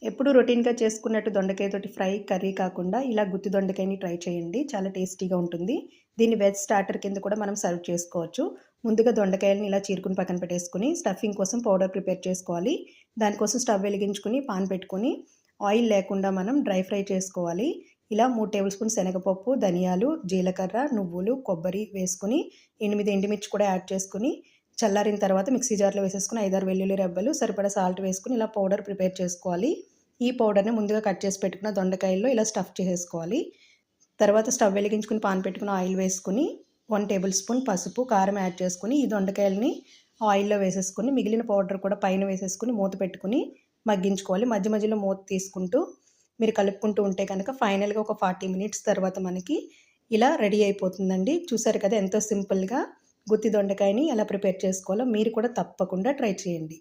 ఎప్పుడు రొటీన్‌గా చేసుకున్నట్టు దొండకాయతోటి ఫ్రై, కర్రీ కాకుండా ఇలా గుత్తి దొండకాయని ట్రై చేయండి. చాలా టేస్టీగా ఉంటుంది. దీన్ని వెజ్ స్టార్టర్ కింద కూడా మనం సర్వ్ చేసుకోవచ్చు. ముందుగా దొండకాయలని ఇలా చీరుకొని పక్కన పెట్టేసుకొని, స్టఫింగ్ కోసం పౌడర్ ప్రిపేర్ చేసుకోవాలి. దానికోసం స్టవ్ వెలిగించుకొని, పాన్ పెట్టుకొని, ఆయిల్ లేకుండా మనం డ్రై ఫ్రై చేసుకోవాలి. ఇలా 3 టేబుల్ స్పూన్ శనగపప్పు, ధనియాలు, జీలకర్ర, నువ్వులు, కొబ్బరి వేసుకొని, 8 ఎండుమిర్చి కూడా యాడ్ చేసుకొని, చల్లారిన తర్వాత మిక్సీ జార్‌లో వేసేసుకొని 5, 6 వెల్లుల్లి రెబ్బలు, సరిపడా సాల్ట్ వేసుకొని ఇలా పౌడర్ ప్రిపేర్ చేసుకోవాలి. ఈ పౌడర్‌ని ముందుగా కట్ చేసి పెట్టుకున్న దొండకాయల్లో ఇలా స్టఫ్ చేసేసుకోవాలి. తర్వాత స్టవ్ వెలిగించుకొని పాన్ పెట్టుకొని ఆయిల్ వేసుకొని 1 టేబుల్ స్పూన్ పసుపు, కారం యాడ్ చేసుకొని ఈ దొండకాయలని ఆయిల్‌లో వేసేసుకొని మిగిలిన పౌడర్ కూడా పైన వేసేసుకొని మూత పెట్టుకొని మగ్గించుకోవాలి. మధ్య మధ్యలో మూత తీసుకుంటూ మీరు కలుపుకుంటూ ఉంటే కనుక ఫైనల్‌గా ఒక 40 మినిట్స్ తర్వాత మనకి ఇలా రెడీ అయిపోతుందండి. చూసారు కదా ఎంతో సింపుల్‌గా గుత్తి దొండకాయని ఎలా ప్రిపేర్ చేసుకోవాలో మీరు కూడా తప్పకుండా ట్రై చేయండి.